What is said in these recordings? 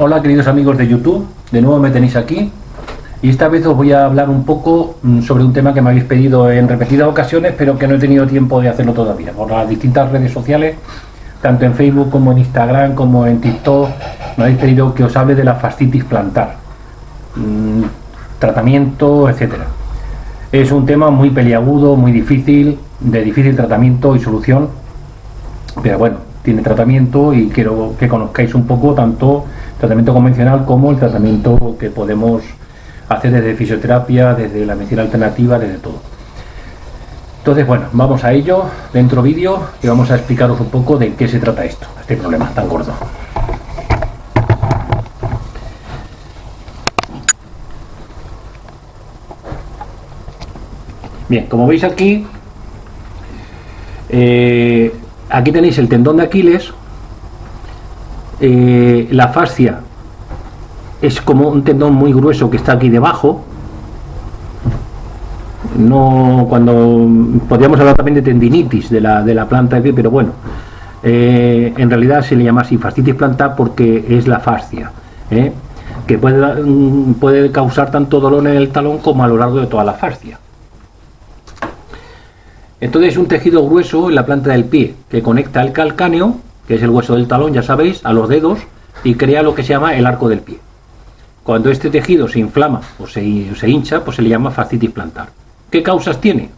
Hola queridos amigos de YouTube, de nuevo me tenéis aquí y esta vez os voy a hablar un poco sobre un tema que me habéis pedido en repetidas ocasiones, pero que no he tenido tiempo de hacerlo todavía. Por las distintas redes sociales, tanto en Facebook como en Instagram como en TikTok, me habéis pedido que os hable de la fascitis plantar, tratamiento, etcétera. Es un tema muy peliagudo, muy difícil, de difícil tratamiento y solución, pero bueno, tiene tratamiento y quiero que conozcáis un poco tanto tratamiento convencional como el tratamiento que podemos hacer desde fisioterapia, desde la medicina alternativa, desde todo. Entonces, bueno, vamos a ello, dentro vídeo, y vamos a explicaros un poco de qué se trata esto, este problema tan gordo. Bien, como veis aquí, aquí tenéis el tendón de Aquiles. La fascia es como un tendón muy grueso que está aquí debajo. No, cuando podríamos hablar también de tendinitis de la planta de pie, pero bueno, en realidad se le llama así fascitis plantar porque es la fascia, que puede causar tanto dolor en el talón como a lo largo de toda la fascia. Entonces es un tejido grueso en la planta del pie que conecta el calcáneo, que es el hueso del talón, ya sabéis, a los dedos y crea lo que se llama el arco del pie. Cuando este tejido se inflama o se hincha, pues se le llama fascitis plantar. ¿Qué causas tiene?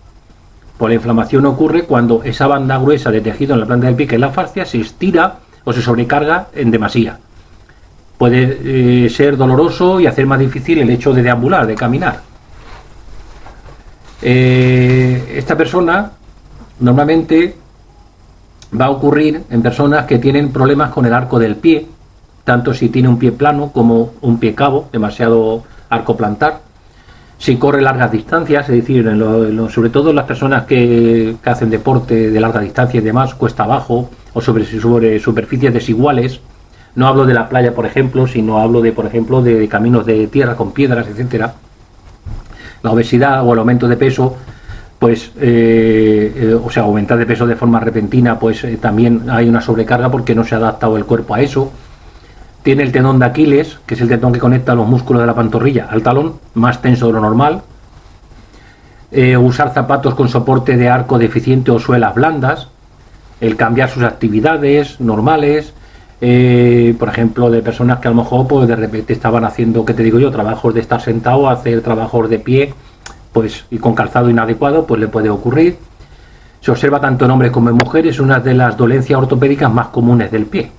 Pues la inflamación ocurre cuando esa banda gruesa de tejido en la planta del pie, que es la fascia, se estira o se sobrecarga en demasía. Puede ser doloroso y hacer más difícil el hecho de deambular, de caminar. Esta persona normalmente va a ocurrir en personas que tienen problemas con el arco del pie, tanto si tiene un pie plano como un pie cabo, demasiado arco plantar, si corre largas distancias, es decir, sobre todo las personas que hacen deporte de larga distancia y demás, cuesta abajo o sobre superficies desiguales. No hablo de la playa, por ejemplo, sino hablo de, por ejemplo, de caminos de tierra con piedras, etcétera. La obesidad o el aumento de peso, pues, o sea, aumentar de peso de forma repentina, pues también hay una sobrecarga porque no se ha adaptado el cuerpo a eso. Tiene el tendón de Aquiles, que es el tendón que conecta los músculos de la pantorrilla al talón, más tenso de lo normal. Usar zapatos con soporte de arco deficiente o suelas blandas. El cambiar sus actividades normales. Por ejemplo, de personas que a lo mejor pues de repente estaban haciendo, ¿qué te digo yo?, trabajos de estar sentado, hacer trabajos de pie, pues y con calzado inadecuado, pues le puede ocurrir. Se observa tanto en hombres como en mujeres, una de las dolencias ortopédicas más comunes del pie.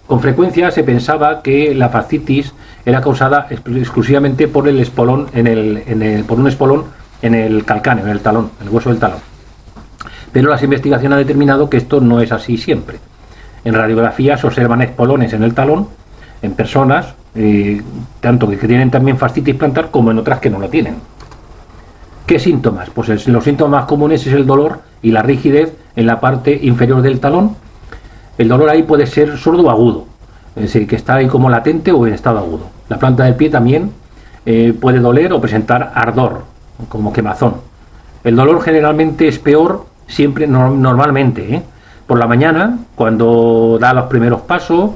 Con frecuencia se pensaba que la fascitis era causada exclusivamente por el espolón por un espolón en el calcáneo, en el talón, en el hueso del talón. Pero las investigaciones han determinado que esto no es así siempre. En radiografía se observan espolones en el talón en personas, tanto que tienen también fascitis plantar como en otras que no lo tienen. ¿Qué síntomas? Pues los síntomas más comunes es el dolor y la rigidez en la parte inferior del talón. El dolor ahí puede ser sordo o agudo, es decir, que está ahí como latente o en estado agudo. La planta del pie también puede doler o presentar ardor, como quemazón. El dolor generalmente es peor siempre, normalmente, por la mañana, cuando da los primeros pasos,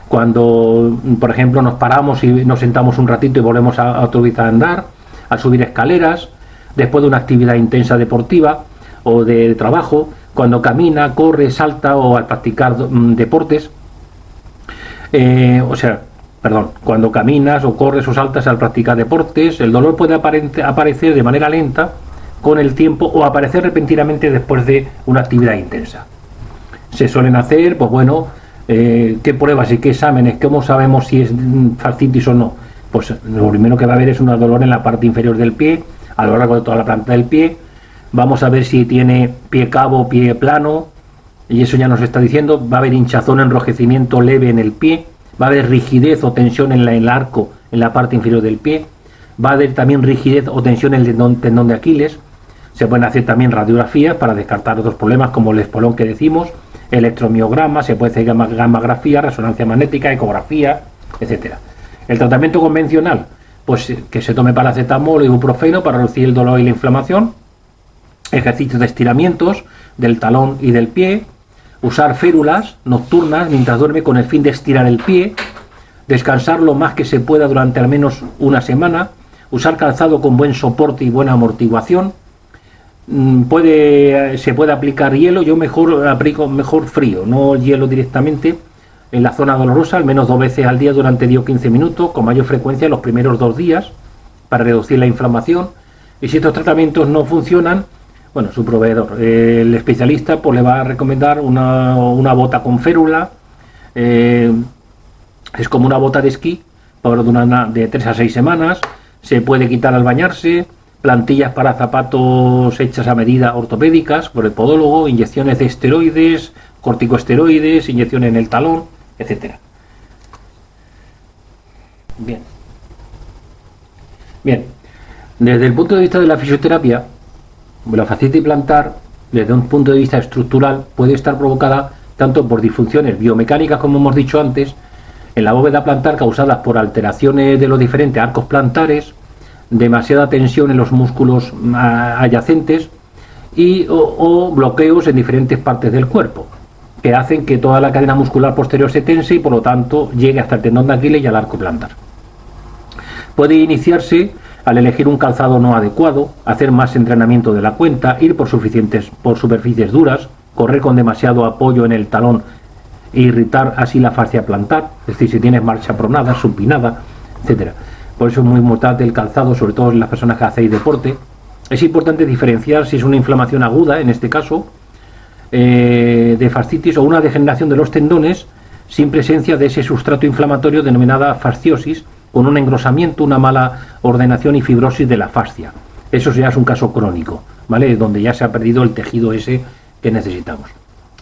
cuando, por ejemplo, nos paramos y nos sentamos un ratito y volvemos a otra vez a andar, al subir escaleras, después de una actividad intensa deportiva o de trabajo, cuando camina, corre, salta o al practicar deportes. Cuando caminas o corres o saltas al practicar deportes, el dolor puede aparecer de manera lenta con el tiempo o aparecer repentinamente después de una actividad intensa. Se suelen hacer, pues bueno, qué pruebas y qué exámenes, cómo sabemos si es fascitis o no. Pues lo primero que va a haber es un dolor en la parte inferior del pie, a lo largo de toda la planta del pie. Vamos a ver si tiene pie cabo o pie plano, y eso ya nos está diciendo. Va a haber hinchazón, enrojecimiento leve en el pie, va a haber rigidez o tensión en el arco, en la parte inferior del pie, va a haber también rigidez o tensión en el tendón de Aquiles. Se pueden hacer también radiografías para descartar otros problemas como el espolón que decimos, electromiograma, se puede hacer gammagrafía, resonancia magnética, ecografía, etcétera. El tratamiento convencional, pues que se tome paracetamol o ibuprofeno para reducir el dolor y la inflamación. Ejercicios de estiramientos del talón y del pie, usar férulas nocturnas mientras duerme con el fin de estirar el pie, Descansar lo más que se pueda durante al menos una semana. Usar calzado con buen soporte y buena amortiguación. Se puede aplicar hielo. Yo aplico mejor frío, no hielo directamente en la zona dolorosa, al menos 2 veces al día durante 10 o 15 minutos, con mayor frecuencia los primeros 2 días, para reducir la inflamación. Y si estos tratamientos no funcionan, bueno, su proveedor, el especialista, pues le va a recomendar una bota con férula. Es como una bota de esquí, de 3 a 6 semanas. Se puede quitar al bañarse. Plantillas para zapatos hechas a medida ortopédicas por el podólogo, inyecciones de esteroides, corticosteroides, inyecciones en el talón, etcétera. Bien, desde el punto de vista de la fisioterapia, la fascitis plantar, desde un punto de vista estructural, puede estar provocada tanto por disfunciones biomecánicas, como hemos dicho antes, en la bóveda plantar causadas por alteraciones de los diferentes arcos plantares, demasiada tensión en los músculos adyacentes o bloqueos en diferentes partes del cuerpo, que hacen que toda la cadena muscular posterior se tense y por lo tanto llegue hasta el tendón de Aquiles y al arco plantar. Puede iniciarse al elegir un calzado no adecuado, hacer más entrenamiento de la cuenta, ir por superficies duras, correr con demasiado apoyo en el talón e irritar así la fascia plantar, es decir, si tienes marcha pronada, supinada, etcétera. Por eso es muy importante el calzado, sobre todo en las personas que hacéis deporte. Es importante diferenciar si es una inflamación aguda, en este caso, de fascitis, o una degeneración de los tendones sin presencia de ese sustrato inflamatorio denominada fasciosis, con un engrosamiento, una mala ordenación y fibrosis de la fascia. Eso ya es un caso crónico, ¿vale? Donde ya se ha perdido el tejido ese que necesitamos.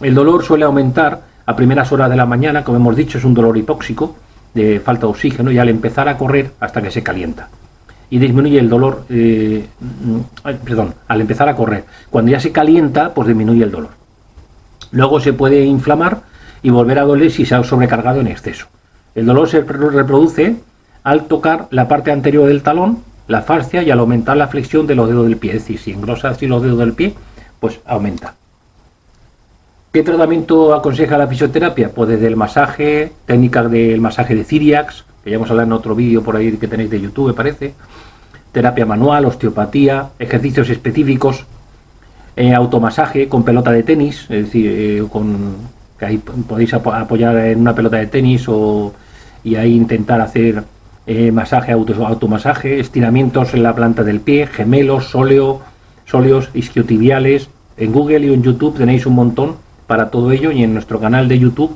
El dolor suele aumentar a primeras horas de la mañana, como hemos dicho, es un dolor hipóxico, de falta de oxígeno, y al empezar a correr hasta que se calienta. Y disminuye el dolor, al empezar a correr. Cuando ya se calienta, pues disminuye el dolor. Luego se puede inflamar y volver a doler si se ha sobrecargado en exceso. El dolor se reproduce al tocar la parte anterior del talón, la fascia, y al aumentar la flexión de los dedos del pie. Es decir, si engrosa así los dedos del pie, pues aumenta. ¿Qué tratamiento aconseja la fisioterapia? Pues desde el masaje, técnicas del masaje de Cyriax, que ya hemos hablado en otro vídeo por ahí que tenéis de YouTube, me parece, terapia manual, osteopatía, ejercicios específicos, automasaje con pelota de tenis, es decir, que ahí podéis apoyar en una pelota de tenis y ahí intentar hacer masaje, automasaje, estiramientos en la planta del pie, gemelos, sóleos, isquiotibiales. En Google y en YouTube tenéis un montón para todo ello, y en nuestro canal de YouTube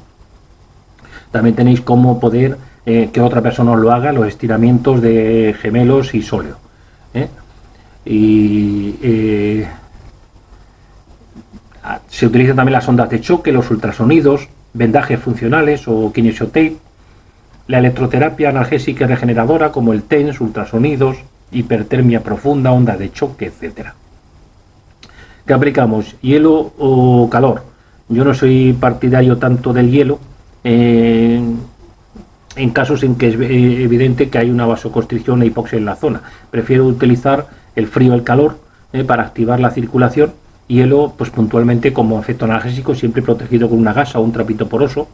también tenéis cómo poder que otra persona os lo haga, los estiramientos de gemelos y sóleo. Se utilizan también las ondas de choque, los ultrasonidos, vendajes funcionales o kinesiotape, la electroterapia analgésica y regeneradora como el TENS, ultrasonidos, hipertermia profunda, ondas de choque, etcétera. ¿Qué aplicamos? ¿Hielo o calor? Yo no soy partidario tanto del hielo en casos en que es evidente que hay una vasoconstricción e hipoxia en la zona. Prefiero utilizar el frío, el calor, para activar la circulación. Hielo, pues puntualmente como efecto analgésico, siempre protegido con una gasa o un trapito poroso.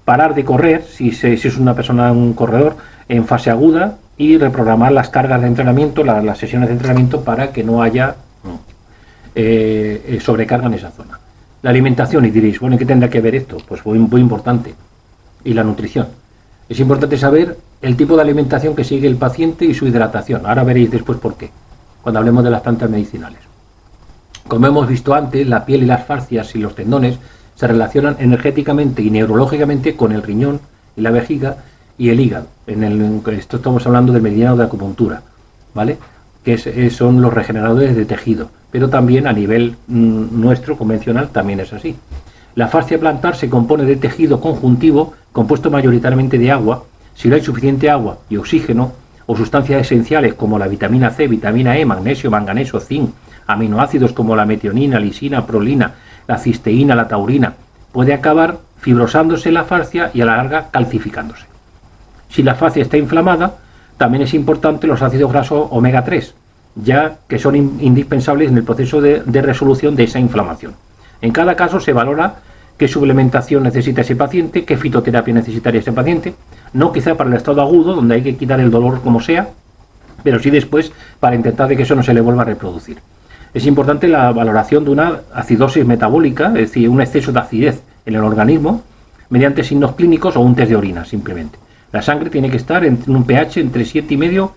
Parar de correr, si es una persona, un corredor, en fase aguda, y reprogramar las cargas de entrenamiento, las sesiones de entrenamiento, para que no haya sobrecarga en esa zona. La alimentación, y diréis, bueno, ¿y qué tendrá que ver esto? Pues muy importante. Y la nutrición. Es importante saber el tipo de alimentación que sigue el paciente y su hidratación. Ahora veréis después por qué, cuando hablemos de las plantas medicinales. Como hemos visto antes, la piel y las fascias y los tendones se relacionan energéticamente y neurológicamente con el riñón y la vejiga y el hígado. Esto estamos hablando del meridiano de acupuntura, ¿vale? Que son los regeneradores de tejido, pero también a nivel nuestro convencional también es así. La fascia plantar se compone de tejido conjuntivo compuesto mayoritariamente de agua. Si no hay suficiente agua y oxígeno o sustancias esenciales como la vitamina C, vitamina E, magnesio, manganeso, zinc, aminoácidos como la metionina, lisina, prolina, la cisteína, la taurina, puede acabar fibrosándose la fascia y a la larga calcificándose. Si la fascia está inflamada, también es importante los ácidos grasos omega 3, ya que son indispensables en el proceso de resolución de esa inflamación. En cada caso se valora qué suplementación necesita ese paciente, qué fitoterapia necesitaría ese paciente, No quizá para el estado agudo, donde hay que quitar el dolor como sea, pero sí después para intentar de que eso no se le vuelva a reproducir. Es importante la valoración de una acidosis metabólica, es decir, un exceso de acidez en el organismo, mediante signos clínicos o un test de orina, simplemente. La sangre tiene que estar en un pH entre 7,5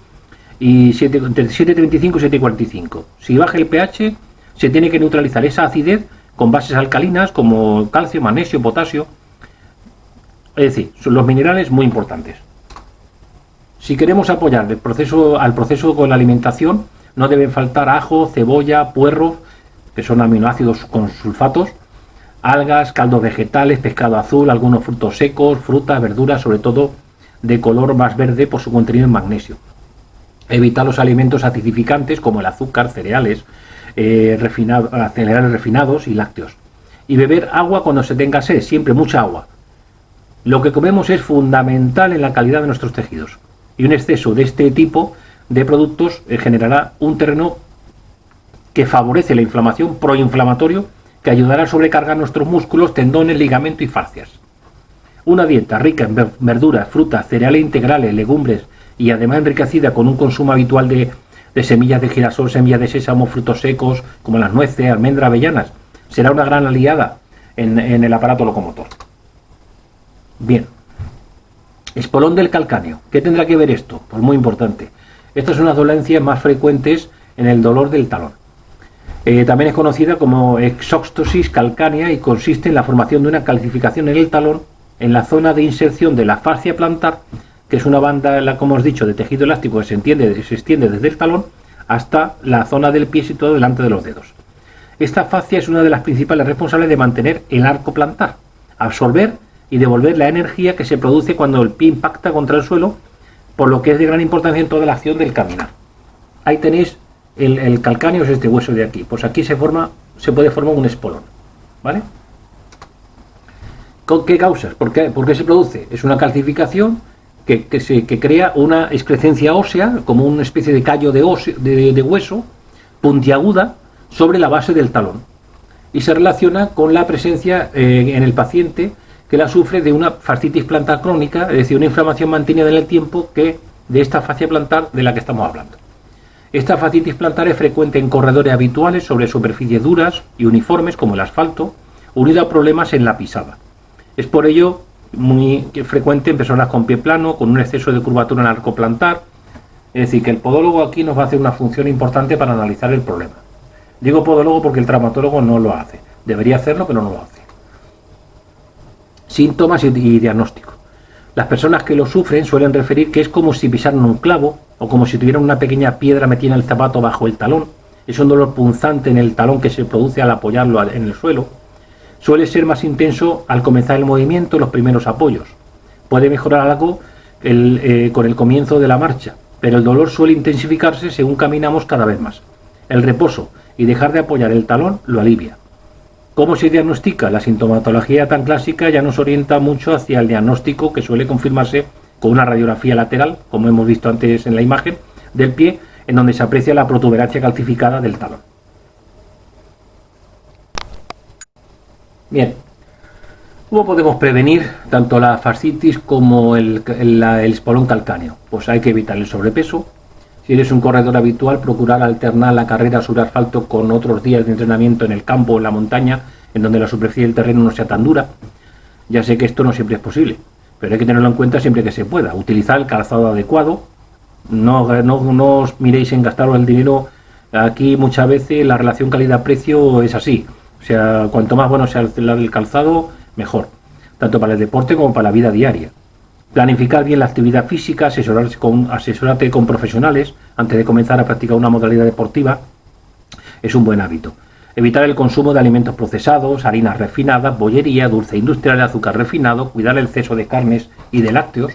y 7, entre 7,35 y 7,45. Si baja el pH, se tiene que neutralizar esa acidez con bases alcalinas como calcio, magnesio, potasio. Es decir, son los minerales muy importantes. Si queremos apoyar al proceso con la alimentación, no deben faltar ajo, cebolla, puerro, que son aminoácidos con sulfatos, algas, caldos vegetales, pescado azul, algunos frutos secos, frutas, verduras, sobre todo de color más verde por su contenido en magnesio. Evitar los alimentos acidificantes como el azúcar, cereales, cereales refinados y lácteos. Y beber agua cuando se tenga sed, siempre mucha agua. Lo que comemos es fundamental en la calidad de nuestros tejidos. Y un exceso de este tipo de productos generará un terreno que favorece la inflamación, proinflamatorio, que ayudará a sobrecargar nuestros músculos, tendones, ligamentos y fascias. Una dieta rica en verduras, frutas, cereales integrales, legumbres y además enriquecida con un consumo habitual de semillas de girasol, semillas de sésamo, frutos secos como las nueces, almendras, avellanas, será una gran aliada en el aparato locomotor. Bien. Espolón del calcáneo. ¿Qué tendrá que ver esto? Pues muy importante. Estas son las dolencias más frecuentes en el dolor del talón. También es conocida como exostosis calcánea y consiste en la formación de una calcificación en el talón, en la zona de inserción de la fascia plantar, que es una banda, como os he dicho, de tejido elástico que se extiende desde el talón hasta la zona del pie situado delante de los dedos. Esta fascia es una de las principales responsables de mantener el arco plantar, absorber y devolver la energía que se produce cuando el pie impacta contra el suelo, por lo que es de gran importancia en toda la acción del caminar. Ahí tenéis el calcáneo, es este hueso de aquí. Pues aquí se puede formar un espolón, ¿vale? ¿Con qué causas? ¿Por qué se produce? Es una calcificación que crea una excrescencia ósea, como una especie de callo de hueso puntiaguda sobre la base del talón. Y se relaciona con la presencia en el paciente que la sufre de una fascitis plantar crónica, es decir, una inflamación mantenida en el tiempo de esta fascia plantar de la que estamos hablando. Esta fascitis plantar es frecuente en corredores habituales sobre superficies duras y uniformes como el asfalto, unido a problemas en la pisada. Es por ello muy frecuente en personas con pie plano, con un exceso de curvatura en el arco plantar. Es decir, que el podólogo aquí nos va a hacer una función importante para analizar el problema. Digo podólogo porque el traumatólogo no lo hace. Debería hacerlo, pero no lo hace. Síntomas y diagnóstico. Las personas que lo sufren suelen referir que es como si pisaran un clavo o como si tuvieran una pequeña piedra metida en el zapato bajo el talón. Es un dolor punzante en el talón que se produce al apoyarlo en el suelo. Suele ser más intenso al comenzar el movimiento, los primeros apoyos. Puede mejorar algo con el comienzo de la marcha, pero el dolor suele intensificarse según caminamos cada vez más. El reposo y dejar de apoyar el talón lo alivia. ¿Cómo se diagnostica? La sintomatología tan clásica ya nos orienta mucho hacia el diagnóstico, que suele confirmarse con una radiografía lateral, como hemos visto antes en la imagen, del pie, en donde se aprecia la protuberancia calcificada del talón. Bien, ¿cómo podemos prevenir tanto la fascitis como el espolón calcáneo? Pues hay que evitar el sobrepeso. Si eres un corredor habitual, procurar alternar la carrera sobre asfalto con otros días de entrenamiento en el campo o en la montaña, en donde la superficie del terreno no sea tan dura. Ya sé que esto no siempre es posible, pero hay que tenerlo en cuenta siempre que se pueda. Utilizar el calzado adecuado. No os miréis en gastaros el dinero. Aquí muchas veces la relación calidad-precio es así. O sea, cuanto más bueno sea el calzado, mejor. Tanto para el deporte como para la vida diaria. Planificar bien la actividad física, asesorarte con profesionales antes de comenzar a practicar una modalidad deportiva es un buen hábito. Evitar el consumo de alimentos procesados, harinas refinadas, bollería, dulce industrial, azúcar refinado, cuidar el exceso de carnes y de lácteos.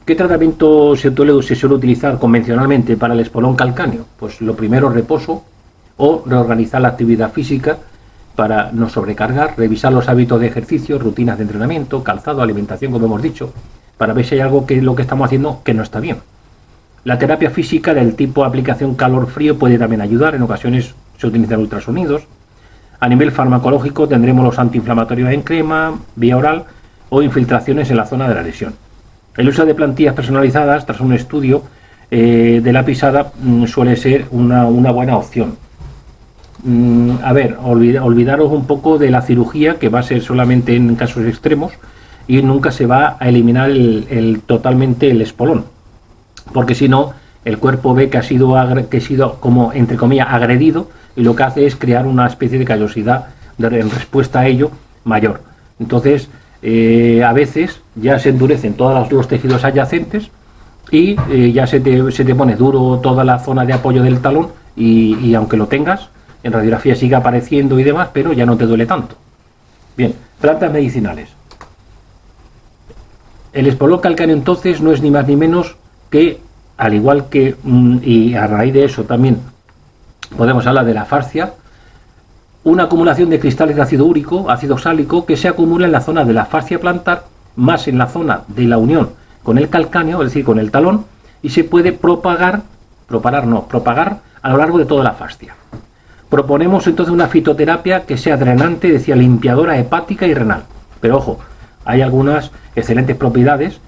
¿Qué tratamiento se suele utilizar convencionalmente para el espolón calcáneo? Pues lo primero, reposo o reorganizar la actividad física para no sobrecargar, revisar los hábitos de ejercicio, rutinas de entrenamiento, calzado, alimentación, como hemos dicho, para ver si hay algo que lo que estamos haciendo que no está bien. La terapia física del tipo aplicación calor-frío puede también ayudar, en ocasiones se utilizan ultrasonidos. A nivel farmacológico tendremos los antiinflamatorios en crema, vía oral o infiltraciones en la zona de la lesión. El uso de plantillas personalizadas tras un estudio de la pisada suele ser una buena opción. A ver, olvidaros un poco de la cirugía, que va a ser solamente en casos extremos, y nunca se va a eliminar totalmente el espolón, porque si no, el cuerpo ve que ha sido como, entre comillas, agredido, y lo que hace es crear una especie de callosidad en respuesta a ello mayor. Entonces, a veces ya se endurecen todos los tejidos adyacentes y ya se te pone duro toda la zona de apoyo del talón, y aunque lo tengas, en radiografía sigue apareciendo y demás, pero ya no te duele tanto. Bien, plantas medicinales. El espolón calcáneo entonces no es ni más ni menos que, al igual que, y a raíz de eso también podemos hablar de la fascia, una acumulación de cristales de ácido úrico, ácido sálico, que se acumula en la zona de la fascia plantar, más en la zona de la unión con el calcáneo, es decir, con el talón, y se puede propagar a lo largo de toda la fascia. Proponemos entonces una fitoterapia que sea drenante, decía, limpiadora hepática y renal. Pero ojo, hay algunas excelentes propiedades,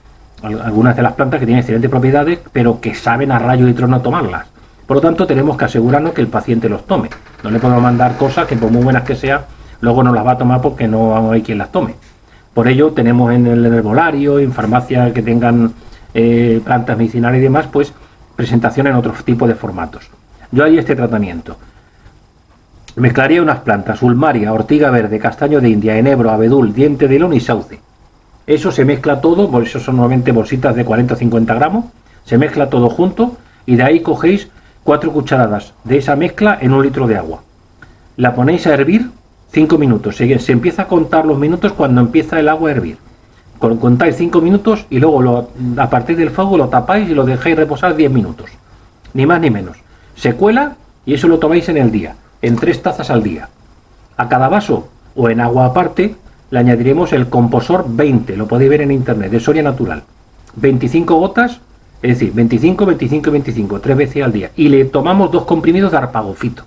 algunas de las plantas que tienen excelentes propiedades, pero que saben a rayo y trono tomarlas. Por lo tanto, tenemos que asegurarnos que el paciente los tome. No le podemos mandar cosas que, por muy buenas que sean, luego no las va a tomar porque no hay quien las tome. Por ello, tenemos en el herbolario, en farmacias que tengan plantas medicinales y demás, pues presentación en otros tipos de formatos. Yo haría este tratamiento. Mezclaría unas plantas: ulmaria, ortiga verde, castaño de India, enebro, abedul, diente de león y sauce. Eso se mezcla todo, por eso son normalmente bolsitas de 40 o 50 gramos, se mezcla todo junto, y de ahí cogéis 4 cucharadas de esa mezcla en 1 litro de agua. La ponéis a hervir 5 minutos, se empieza a contar los minutos cuando empieza el agua a hervir. Contáis 5 minutos y luego a partir del fuego lo tapáis y lo dejáis reposar 10 minutos, ni más ni menos. Se cuela y eso lo tomáis en el día, en 3 tazas al día. A cada vaso o en agua aparte le añadiremos el Composor 20, lo podéis ver en internet, de Soria Natural. 25 gotas, es decir, 25, 25 y 25, 3 veces al día. Y le tomamos 2 comprimidos de arpagofito.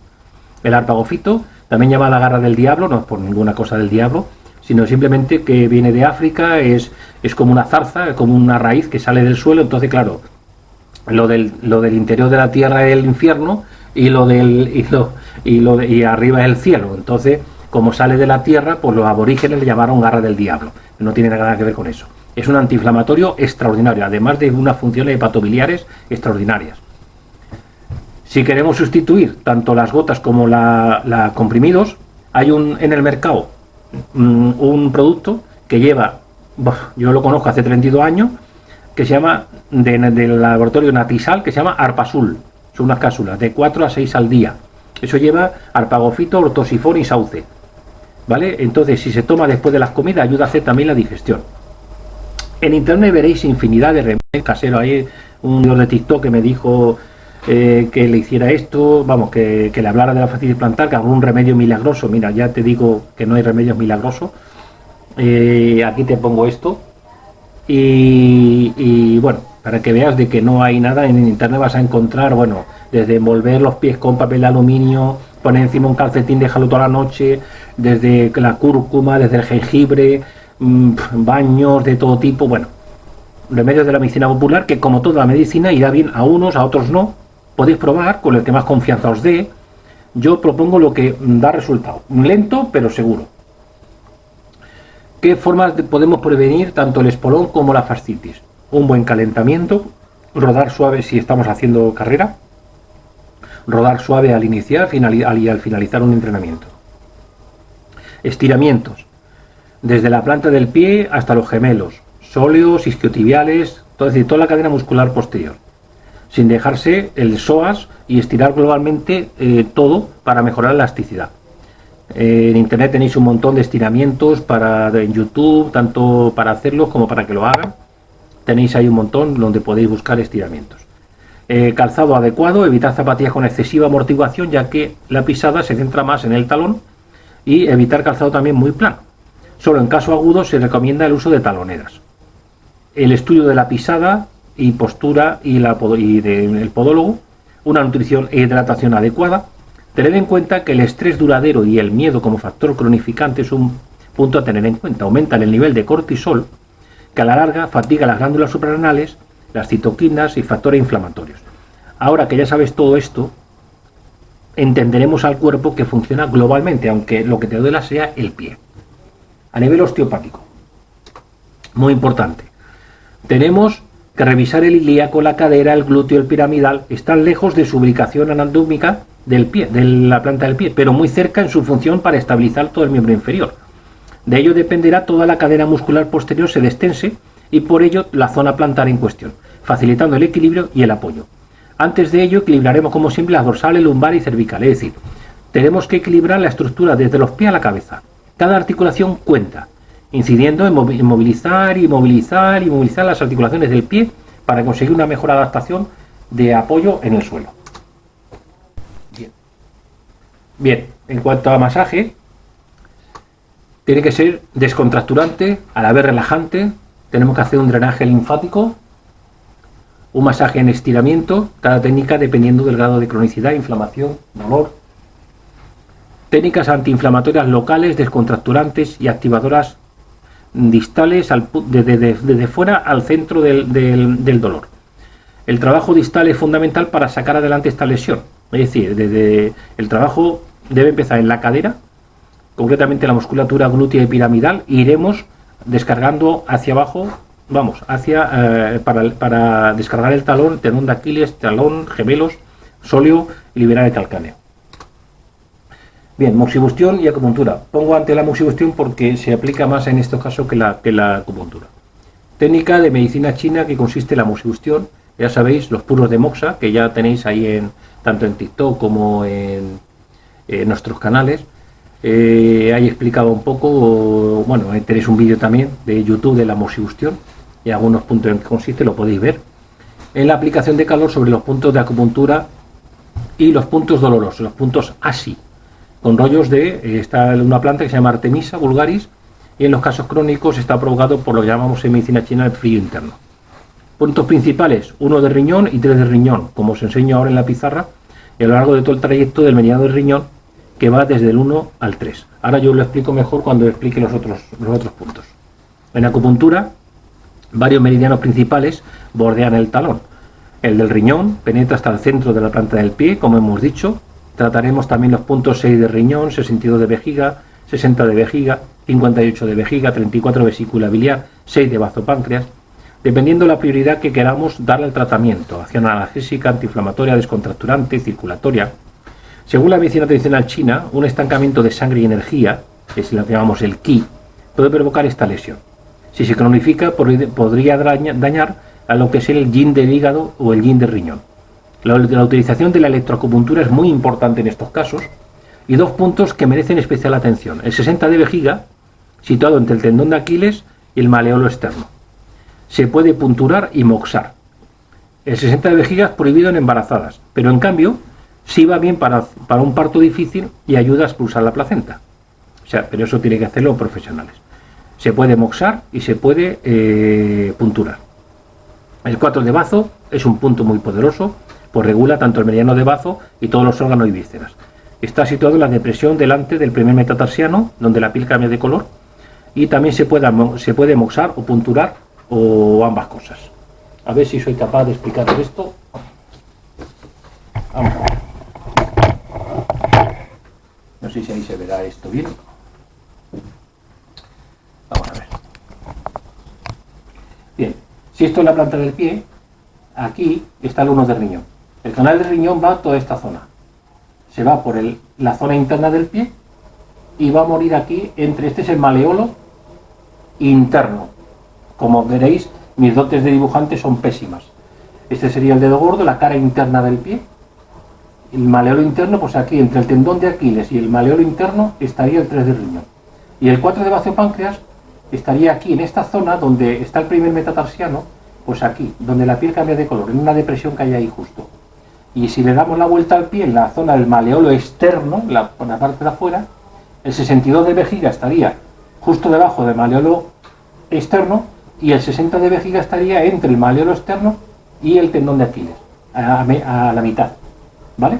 El arpagofito, también llamada garra del diablo, no es por ninguna cosa del diablo, sino simplemente que viene de África, es como una zarza, como una raíz que sale del suelo. Entonces, claro, lo del interior de la tierra es el infierno, y y arriba es el cielo. Entonces, como sale de la tierra, pues los aborígenes le llamaron garra del diablo. No tiene nada que ver con eso. Es un antiinflamatorio extraordinario, además de unas funciones hepatobiliares extraordinarias. Si queremos sustituir tanto las gotas como la comprimidos, hay en el mercado un producto que lleva, yo lo conozco hace 32 años, que se llama, del laboratorio Natisal, que se llama Arpasul. Son unas cápsulas de 4 a 6 al día. Eso lleva arpagofito, ortosifón y sauce, ¿vale? Entonces, si se toma después de las comidas, ayuda a hacer también la digestión. En internet veréis infinidad de remedios caseros. Hay un señor de TikTok que me dijo que le hiciera esto, vamos, que le hablara de la fascitis plantar, que algún remedio milagroso. Mira, ya te digo que no hay remedios milagrosos. Aquí te pongo esto. Y bueno, para que veas de que no hay nada, en internet vas a encontrar, bueno, desde envolver los pies con papel de aluminio, poner encima un calcetín, dejarlo toda la noche, desde la cúrcuma, desde el jengibre, baños de todo tipo, bueno, remedios de la medicina popular que, como toda la medicina, irá bien a unos, a otros no. Podéis probar con el que más confianza os dé. Yo propongo lo que da resultado, lento pero seguro. ¿Qué formas podemos prevenir tanto el espolón como la fascitis? Un buen calentamiento, rodar suave si estamos haciendo carrera, rodar suave al iniciar y al finalizar un entrenamiento. Estiramientos, desde la planta del pie hasta los gemelos, sóleos, isquiotibiales, es decir, toda la cadena muscular posterior, sin dejarse el psoas, y estirar globalmente todo para mejorar la elasticidad. En internet tenéis un montón de estiramientos en YouTube, tanto para hacerlos como para que lo hagan. Tenéis ahí un montón donde podéis buscar estiramientos. Calzado adecuado, evitar zapatillas con excesiva amortiguación, ya que la pisada se centra más en el talón, y evitar calzado también muy plano. Solo en caso agudo se recomienda el uso de taloneras. El estudio de la pisada y postura y del podólogo, una nutrición e hidratación adecuada. Tened en cuenta que el estrés duradero y el miedo como factor cronificante es un punto a tener en cuenta. Aumentan el nivel de cortisol, que a la larga fatiga las glándulas suprarrenales, las citoquinas y factores inflamatorios. Ahora que ya sabes todo esto, entenderemos al cuerpo que funciona globalmente, aunque lo que te duela sea el pie. A nivel osteopático, muy importante, tenemos que revisar el ilíaco, la cadera, el glúteo, el piramidal. Están lejos de su ubicación anatómica del pie, de la planta del pie, pero muy cerca en su función para estabilizar todo el miembro inferior. De ello dependerá toda la cadena muscular posterior se destense y por ello la zona plantar en cuestión, facilitando el equilibrio y el apoyo. Antes de ello equilibraremos como siempre las dorsales, lumbar y cervical, es decir, tenemos que equilibrar la estructura desde los pies a la cabeza. Cada articulación cuenta, incidiendo en movilizar las articulaciones del pie para conseguir una mejor adaptación de apoyo en el suelo. Bien, en cuanto a masaje, tiene que ser descontracturante, a la vez relajante. Tenemos que hacer un drenaje linfático, un masaje en estiramiento, cada técnica dependiendo del grado de cronicidad, inflamación, dolor. Técnicas antiinflamatorias locales, descontracturantes y activadoras distales desde fuera al centro del dolor. El trabajo distal es fundamental para sacar adelante esta lesión. Es decir, el trabajo debe empezar en la cadera, concretamente la musculatura glútea y piramidal, e iremos descargando hacia abajo, para descargar el talón, tendón de Aquiles, talón, gemelos, sóleo y liberar el calcáneo. Bien, moxibustión y acupuntura. Pongo ante la moxibustión porque se aplica más en estos casos que la acupuntura. Técnica de medicina china que consiste en la moxibustión. Ya sabéis, los puros de moxa, que ya tenéis ahí tanto en TikTok como en nuestros canales. Ahí explicado un poco, bueno, tenéis un vídeo también de YouTube de la moxibustión y algunos puntos en que consiste, lo podéis ver. En la aplicación de calor sobre los puntos de acupuntura y los puntos dolorosos, los puntos ASI, con rollos está una planta que se llama Artemisa vulgaris y en los casos crónicos está provocado por lo que llamamos en medicina china el frío interno. Puntos principales, 1 de riñón y 3 de riñón, como os enseño ahora en la pizarra, y a lo largo de todo el trayecto del meridiano del riñón, que va desde el 1 al 3. Ahora yo lo explico mejor cuando explique los otros puntos. En acupuntura, varios meridianos principales bordean el talón. El del riñón penetra hasta el centro de la planta del pie, como hemos dicho. Trataremos también los puntos 6 de riñón, 62 de vejiga, 60 de vejiga, 58 de vejiga, 34 vesícula biliar, 6 de bazo páncreas, dependiendo la prioridad que queramos darle al tratamiento, acción analgésica, antiinflamatoria, descontracturante, circulatoria. Según la medicina tradicional china, un estancamiento de sangre y energía, que es lo que llamamos el qi, puede provocar esta lesión. Si se cronifica, podría dañar a lo que es el yin del hígado o el yin del riñón. La utilización de la electroacupuntura es muy importante en estos casos y dos puntos que merecen especial atención. El 60 de vejiga, situado entre el tendón de Aquiles y el maleolo externo. Se puede punturar y moxar. El 60 de vejiga es prohibido en embarazadas, pero en cambio sí va bien para un parto difícil y ayuda a expulsar la placenta. Pero eso tiene que hacerlo profesionales. Se puede moxar y se puede punturar. El 4 de bazo es un punto muy poderoso, pues regula tanto el meridiano de bazo y todos los órganos y vísceras. Está situado en la depresión delante del primer metatarsiano, donde la piel cambia de color, y también se puede moxar o punturar o ambas cosas. A ver si soy capaz de explicar esto. Vamos a ver. No sé si ahí se verá esto bien. Vamos a ver. Bien, si esto es la planta del pie, aquí está el 1 del riñón. El canal del riñón va a toda esta zona. Se va por la zona interna del pie y va a morir aquí este es el maleolo interno. Como veréis, mis dotes de dibujante son pésimas. Este sería el dedo gordo, la cara interna del pie. El maleolo interno, pues aquí, entre el tendón de Aquiles y el maleolo interno, estaría el 3 del riñón. Y el 4 de bazo páncreas estaría aquí, en esta zona donde está el primer metatarsiano, pues aquí, donde la piel cambia de color, en una depresión que hay ahí justo. Y si le damos la vuelta al pie en la zona del maleolo externo, la parte de afuera, el 62 de vejiga estaría justo debajo del maleolo externo y el 60 de vejiga estaría entre el maleolo externo y el tendón de Aquiles, a la mitad. ¿Vale?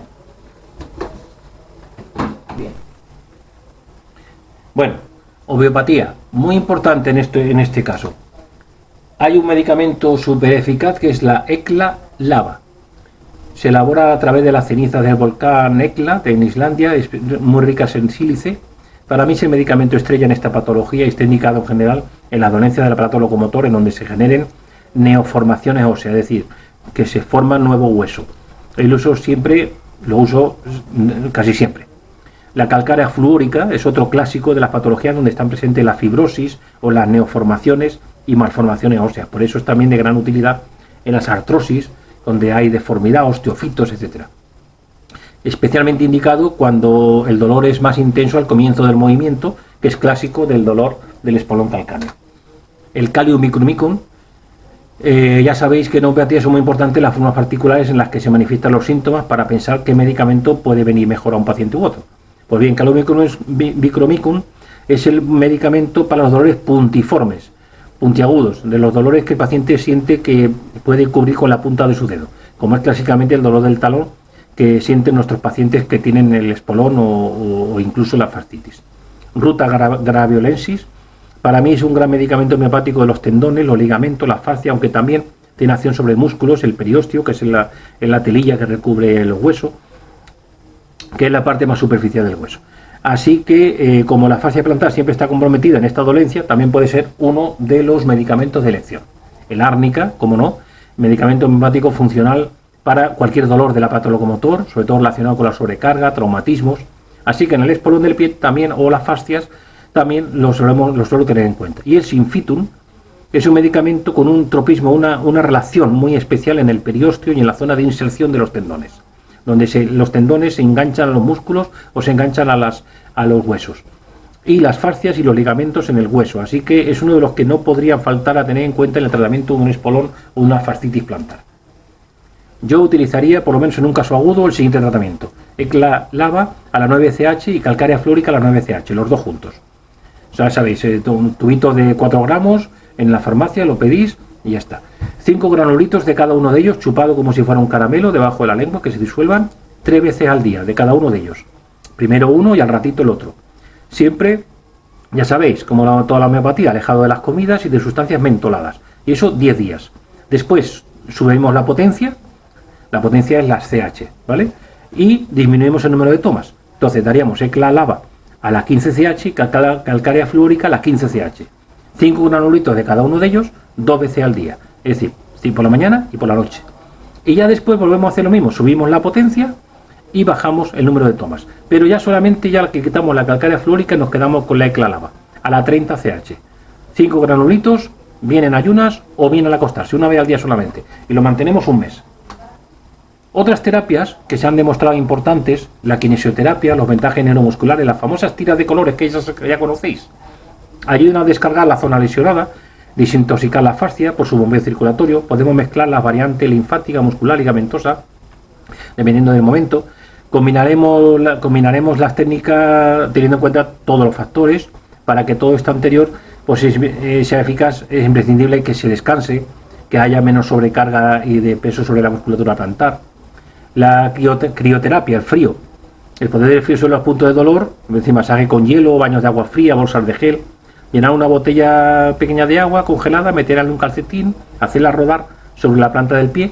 Bien. Bueno, homeopatía, muy importante en este caso. Hay un medicamento súper eficaz que es la Hekla Lava. Se elabora a través de las cenizas del volcán Hekla en Islandia, es muy ricas en sílice. Para mí es el medicamento estrella en esta patología y está indicado en general en la dolencia del aparato locomotor, en donde se generen neoformaciones óseas, es decir, que se forma nuevo hueso. Lo uso casi siempre. La calcárea fluórica es otro clásico de las patologías donde están presentes la fibrosis o las neoformaciones y malformaciones óseas. Por eso es también de gran utilidad en las artrosis, donde hay deformidad, osteofitos, etc. Especialmente indicado cuando el dolor es más intenso al comienzo del movimiento, que es clásico del dolor del espolón calcáneo. El Calium micromicum, ya sabéis que en homeopatía son muy importantes las formas particulares en las que se manifiestan los síntomas para pensar qué medicamento puede venir mejor a un paciente u otro. Pues bien, Calium micromicum es el medicamento para los dolores puntiformes, puntiagudos, de los dolores que el paciente siente que puede cubrir con la punta de su dedo, como es clásicamente el dolor del talón que sienten nuestros pacientes que tienen el espolón o incluso la fascitis. Ruta graviolensis, para mí es un gran medicamento homeopático de los tendones, los ligamentos, la fascia, aunque también tiene acción sobre músculos, el periósteo, que es en la telilla que recubre el hueso, que es la parte más superficial del hueso. Así que, como la fascia plantar siempre está comprometida en esta dolencia, también puede ser uno de los medicamentos de elección. El árnica, como no, medicamento homeopático funcional para cualquier dolor del aparato locomotor, sobre todo relacionado con la sobrecarga, traumatismos. Así que en el espolón del pie también, o las fascias, también lo suelo tener en cuenta. Y el Sinfitum es un medicamento con un tropismo, una relación muy especial en el periósteo y en la zona de inserción de los tendones, donde los tendones se enganchan a los músculos o se enganchan a los huesos. Y las fascias y los ligamentos en el hueso. Así que es uno de los que no podrían faltar a tener en cuenta en el tratamiento de un espolón o una fascitis plantar. Yo utilizaría, por lo menos en un caso agudo, el siguiente tratamiento: Hekla Lava a la 9CH y calcárea fluórica a la 9CH, los dos juntos. O sea, sabéis, un tubito de 4 gramos en la farmacia, lo pedís y ya está. 5 granulitos de cada uno de ellos, chupado como si fuera un caramelo debajo de la lengua, que se disuelvan 3 veces al día de cada uno de ellos. Primero uno y al ratito el otro. Siempre, ya sabéis, como toda la homeopatía, alejado de las comidas y de sustancias mentoladas. Y eso 10 días. Después subimos la potencia es la CH, ¿vale? Y disminuimos el número de tomas. Entonces daríamos Hekla Lava a la 15CH y calcárea fluórica a la 15CH. 5 granulitos de cada uno de ellos 2 veces al día. Es decir, por la mañana y por la noche. Y ya después volvemos a hacer lo mismo. Subimos la potencia y bajamos el número de tomas. Pero ya solamente ya que quitamos la calcárea fluórica nos quedamos con la Hekla Lava a la 30CH. 5 granulitos, bien en ayunas o bien al acostarse, una vez al día solamente. Y lo mantenemos un mes. Otras terapias que se han demostrado importantes, la kinesioterapia, los vendajes neuromusculares, las famosas tiras de colores que ya conocéis, ayudan a descargar la zona lesionada, desintoxicar la fascia por su bombeo circulatorio. Podemos mezclar las variantes linfática, muscular, ligamentosa, dependiendo del momento. Combinaremos las técnicas teniendo en cuenta todos los factores para que todo esto anterior pues, sea eficaz. Es imprescindible que se descanse, que haya menos sobrecarga y de peso sobre la musculatura plantar. La crioterapia, el frío. El poder del frío sobre los puntos de dolor, es decir, masaje con hielo, baños de agua fría, bolsas de gel. Llenar una botella pequeña de agua congelada, meterla en un calcetín, hacerla rodar sobre la planta del pie.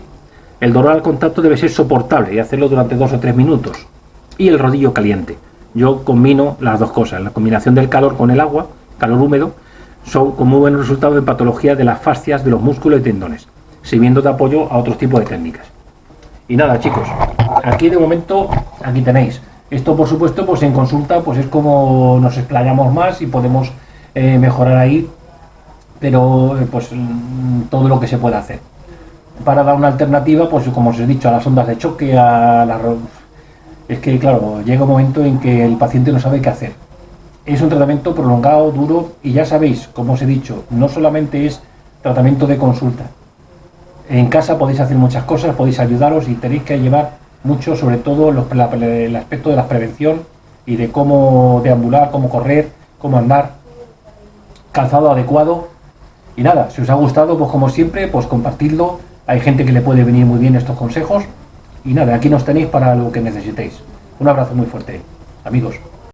El dolor al contacto debe ser soportable y hacerlo durante 2 o 3 minutos. Y el rodillo caliente. Yo combino las dos cosas. La combinación del calor con el agua, calor húmedo, son con muy buenos resultados en patología de las fascias, de los músculos y tendones, sirviendo de apoyo a otros tipos de técnicas. Y nada, chicos, aquí de momento, aquí tenéis. Esto, por supuesto, pues en consulta, pues es como nos explayamos más y podemos mejorar ahí, pero pues todo lo que se puede hacer. Para dar una alternativa, pues como os he dicho, a las ondas de choque, es que, claro, llega un momento en que el paciente no sabe qué hacer. Es un tratamiento prolongado, duro, y ya sabéis, como os he dicho, no solamente es tratamiento de consulta. En casa podéis hacer muchas cosas, podéis ayudaros y tenéis que llevar mucho, sobre todo el aspecto de la prevención y de cómo deambular, cómo correr, cómo andar, calzado adecuado. Y nada, si os ha gustado, pues como siempre, pues compartidlo. Hay gente que le puede venir muy bien estos consejos. Y nada, aquí nos tenéis para lo que necesitéis. Un abrazo muy fuerte, amigos.